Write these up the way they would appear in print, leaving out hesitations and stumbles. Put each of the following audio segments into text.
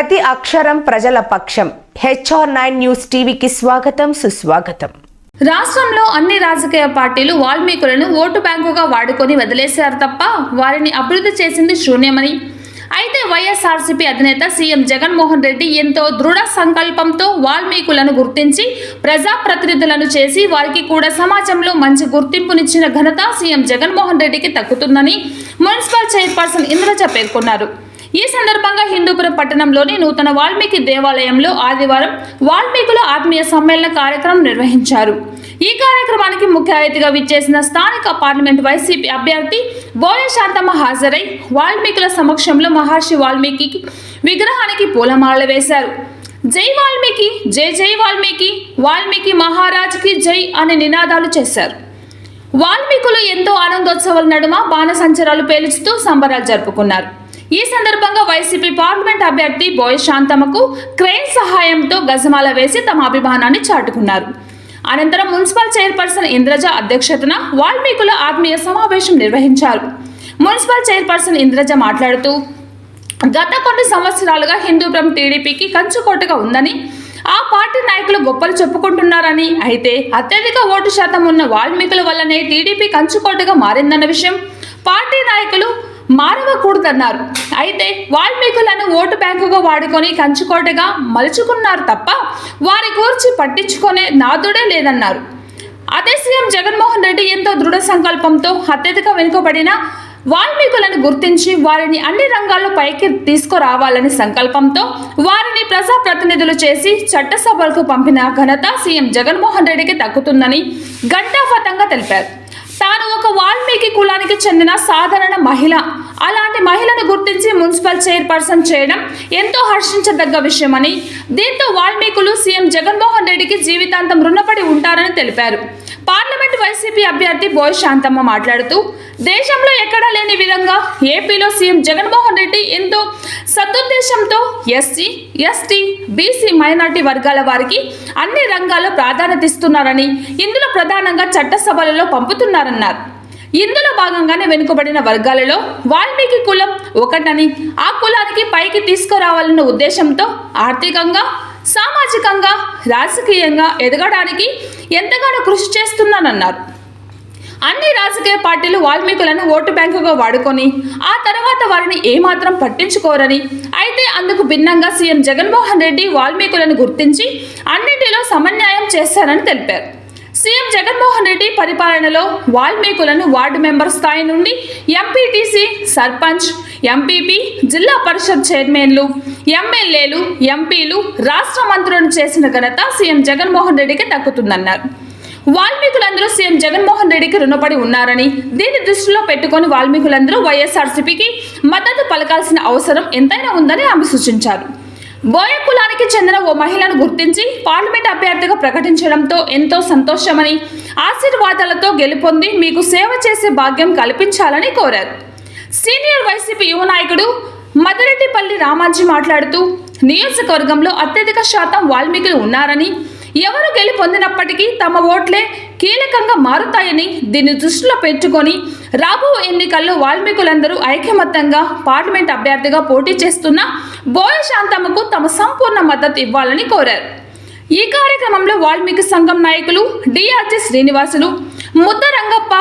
ప్రతి అక్షరం ప్రజల పక్షం. HR9 న్యూస్ టీవీకి స్వాగతం, సుస్వాగతం. రాష్ట్రంలో అన్ని రాజకీయ పార్టీలు వాల్మీకులను ఓటు బ్యాంకుగా వాడుకొని వదిలేశారు తప్ప వారిని అభివృద్ధి చేసింది శూన్యమని. అయితే వైఎస్ఆర్సీపీ అధినేత సీఎం జగన్మోహన్ రెడ్డి ఎంతో దృఢ సంకల్పంతో వాల్మీకులను గుర్తించి ప్రజాప్రతినిధులను చేసి వారికి కూడా సమాజంలో మంచి గుర్తింపునిచ్చిన ఘనత సీఎం జగన్మోహన్ రెడ్డికి దక్కుతుందని మున్సిపల్ చైర్పర్సన్ ఇంద్రజ పేర్కొన్నారు. ఈ సందర్భంగా హిందూపురం పట్టణంలోని నూతన వాల్మీకి దేవాలయంలో ఆదివారం వాల్మీకుల ఆత్మీయ సమ్మేళన కార్యక్రమం నిర్వహించారు. ఈ కార్యక్రమానికి ముఖ్య అతిథిగా విచ్చేసిన స్థానిక పార్లమెంట్ వైసీపీ అభ్యర్థి బోయ శాంతమ్మ హాజరై వాల్మీకుల సమక్షంలో మహర్షి వాల్మీకి విగ్రహానికి పూలమాలలు వేశారు. జై వాల్మీకి, జై జై వాల్మీకి, వాల్మీకి మహారాజ్కి జై అనే నినాదాలు చేశారు. వాల్మీకులు ఎంతో ఆనందోత్సవాల నడుమ బాణసంచరాలు పేలుస్తూ సంబరాలు జరుపుకున్నారు. ఈ సందర్భంగా వైసీపీ పార్లమెంట్ అభ్యర్థి బోయ శాంతమ్మకు క్రెయిన్ సహాయంతో గజమాల వేసి తమ అభిమానాన్ని చాటుకున్నారు. అనంతరం మున్సిపల్ చైర్పర్సన్ ఇంద్రజ అధ్యక్షతన వాల్మీకుల ఆత్మీయ సమావేశం నిర్వహించారు. మున్సిపల్ చైర్పర్సన్ ఇంద్రజ మాట్లాడుతూ గత కొన్ని సంవత్సరాలుగా హిందూపురం టీడీపీకి కంచుకోటగా ఉందని, ఆ పార్టీ నాయకులు గొప్పలు చెప్పుకుంటున్నారని, అయితే అత్యధిక ఓటు శాతం ఉన్న వాల్మీకుల వల్లనే టీడీపీ కంచుకోటగా మారిందన్న విషయం పార్టీ నాయకులు మారవకూడదన్నారు. అయితే వాల్మీకులను ఓటు బ్యాంకుగా వాడుకొని కంచుకోటగా మలుచుకున్నారు తప్ప వారి గురించి పట్టించుకునే నాదుడే లేదన్నారు. అదే సీఎం జగన్మోహన్ రెడ్డి ఎంతో దృఢ సంకల్పంతో అత్యధిక వెనుకబడిన వాల్మీకులను గుర్తించి వారిని అన్ని రంగాల్లో పైకి తీసుకురావాలని సంకల్పంతో వారిని ప్రజాప్రతినిధులు చేసి చట్టసభలకు పంపిన ఘనత సీఎం జగన్మోహన్ రెడ్డికి దక్కుతుందని ఘంటాపథంగా తెలిపారు. తాను ఒక వాల్మీకి కులానికి చెందిన సాధారణ మహిళ. అలాంటి మహిళను గుర్తించి మున్సిపల్ చైర్పర్సన్ చేయడం ఎంతో హర్షించదగ్గ విషయమని, దీంతో వాల్మీకులు సీఎం జగన్మోహన్ రెడ్డికి జీవితాంతం రుణపడి ఉంటారని తెలిపారు. పార్లమెంట్ వైసీపీ అభ్యర్థి బోయ శాంతమ్మ మాట్లాడుతూ దేశంలో ఎక్కడా లేని విధంగా ఏపీలో సీఎం జగన్మోహన్ రెడ్డి ఎంతో సదుద్దేశంతో ఎస్సీ, ఎస్టీ, బీసీ, మైనార్టీ వర్గాల వారికి అన్ని రంగాల్లో ప్రాధాన్యత ఇస్తున్నారని, ఇందులో ప్రధానంగా చట్టసభలలో పంపుతున్నారన్నారు. ఇందులో భాగంగానే వెనుకబడిన వర్గాలలో వాల్మీకి కులం ఒకటని, ఆ కులానికి పైకి తీసుకురావాలన్న ఉద్దేశంతో ఆర్థికంగా, సామాజికంగా, రాజకీయంగా ఎదగడానికి ఎంతగానో కృషి చేస్తున్నానన్నారు. అన్ని రాజకీయ పార్టీలు వాల్మీకులను ఓటు బ్యాంకుగా వాడుకొని ఆ తర్వాత వారిని ఏమాత్రం పట్టించుకోరని, అయితే అందుకు భిన్నంగా సీఎం జగన్మోహన్ రెడ్డి వాల్మీకులను గుర్తించి అన్నింటిలో సమన్వయం చేశారని తెలిపారు. సీఎం జగన్మోహన్ రెడ్డి పరిపాలనలో వాల్మీకులను వార్డు మెంబర్ స్థాయి నుండి ఎంపీటీసీ, సర్పంచ్, ఎంపీపీ, జిల్లా పరిషత్ చైర్మన్లు, ఎమ్మెల్యేలు, ఎంపీలు, రాష్ట్ర మంత్రులను చేసిన ఘనత సీఎం జగన్మోహన్ రెడ్డికి దక్కుతుందన్నారు. వాల్మీకులందరూ సీఎం జగన్మోహన్ రెడ్డికి రుణపడి ఉన్నారని, దీన్ని దృష్టిలో పెట్టుకుని వాల్మీకులందరూ వైఎస్ఆర్సీపీకి మద్దతు పలకాల్సిన అవసరం ఎంతైనా ఉందని ఆమె సూచించారు. బోయ కులానికి చెందిన ఓ మహిళను గుర్తించి పార్లమెంట్ అభ్యర్థిగా ప్రకటించడంతో ఎంతో సంతోషమని, ఆశీర్వాదాలతో గెలుపొంది మీకు సేవ చేసే భాగ్యం కల్పించాలని కోరారు. సీనియర్ వైసీపీ యువ నాయకుడు మదిరెడ్డిపల్లి రామాజీ మాట్లాడుతూ నియోజకవర్గంలో అత్యధిక శాతం వాల్మీకులు ఉన్నారని, ఎవరు గెలుపొందినప్పటికీ తమ ఓట్లే కీలకంగా మారుతాయని, దీన్ని దృష్టిలో పెట్టుకొని రాబో ఎన్నికల్లో వాల్మీకులందరూ ఐకమత్యంగా పార్లమెంట్ అభ్యర్థిగా పోటీ చేస్తున్న బోయ శాంతమ్మకు తమ సంపూర్ణ మద్దతు ఇవ్వాలని కోరారు. ఈ కార్యక్రమంలో వాల్మీకి సంఘం నాయకులు డిఆర్జీ శ్రీనివాసులు, ముద్ద రంగప్ప,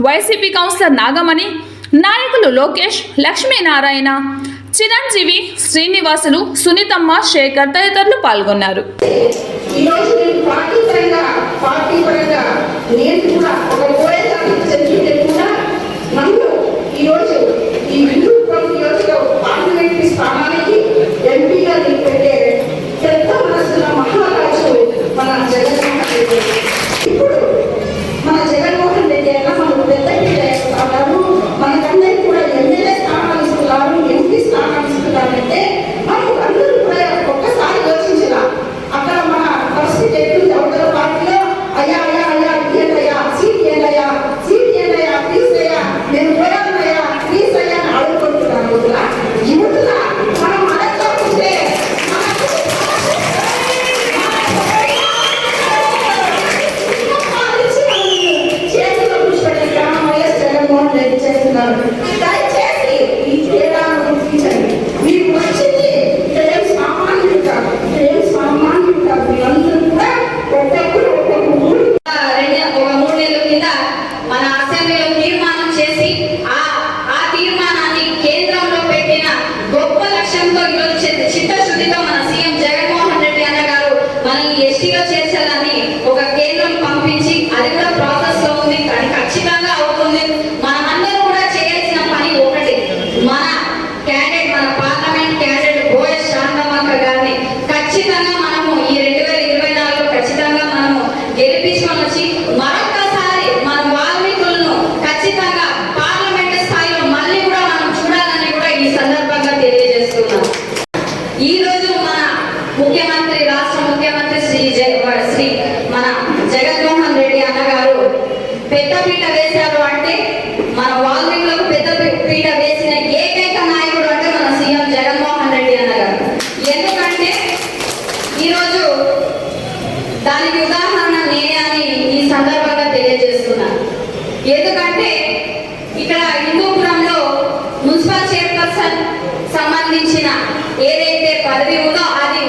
వైసీపీ కౌన్సిలర్ నాగమణి, నాయకులు లోకేష్, లక్ష్మీనారాయణ, చిరంజీవి, శ్రీనివాసులు, సునీతమ్మ, శేఖర్ తదితరులు పాల్గొన్నారు. మనం చిత్తశుద్ధితో మన సీఎం జగన్మోహన్ రెడ్డి అన్న గారు మనల్ని ఎస్టీలో చేర్చాలని ఒక కేంద్రం పంపించి అది కూడా ప్రాసెస్ లో ఉంది, కానీ ఖచ్చితంగా అవుతుంది. మనమందరూ కూడా చేయాల్సిన పని ఒకటి, మన క్యాండిడేట్, మన పార్లమెంట్ క్యాండిడేట్ బోయ శాంతమ్మక్క గారిని ఖచ్చితంగా మనము ఈ 2024 ఖచ్చితంగా మనము గెలిపించుకొని వచ్చి మరొకసారి మన వాల్మీకులను ఖచ్చితంగా పార్లమెంట్ స్థాయిలో మళ్ళీ కూడా మనం చూడాలని కూడా ఈ సందర్భంగా తెలియజేస్తున్నాం. ఈ రోజు మన ముఖ్యమంత్రి, రాష్ట్ర ముఖ్యమంత్రి శ్రీ మన జగన్మోహన్ రెడ్డి అన్న గారు పెద్దపీట వేశారు అంటే, మన వాల్మీకులకు పెద్దపీట వేసిన ఏకైక నాయకుడు అంటే మన సీఎం జగన్మోహన్ రెడ్డి అన్న గారు. ఎందుకంటే ఈరోజు దానికి ఉదాహరణ నేనే అని ఈ సందర్భంగా తెలియజేస్తున్నాను. ఎందుకంటే ఇక్కడ హిందూపురంలో మున్సిపల్ చైర్పర్సన్ సంబంధించిన ఏదైతే పదవి ఉందో అది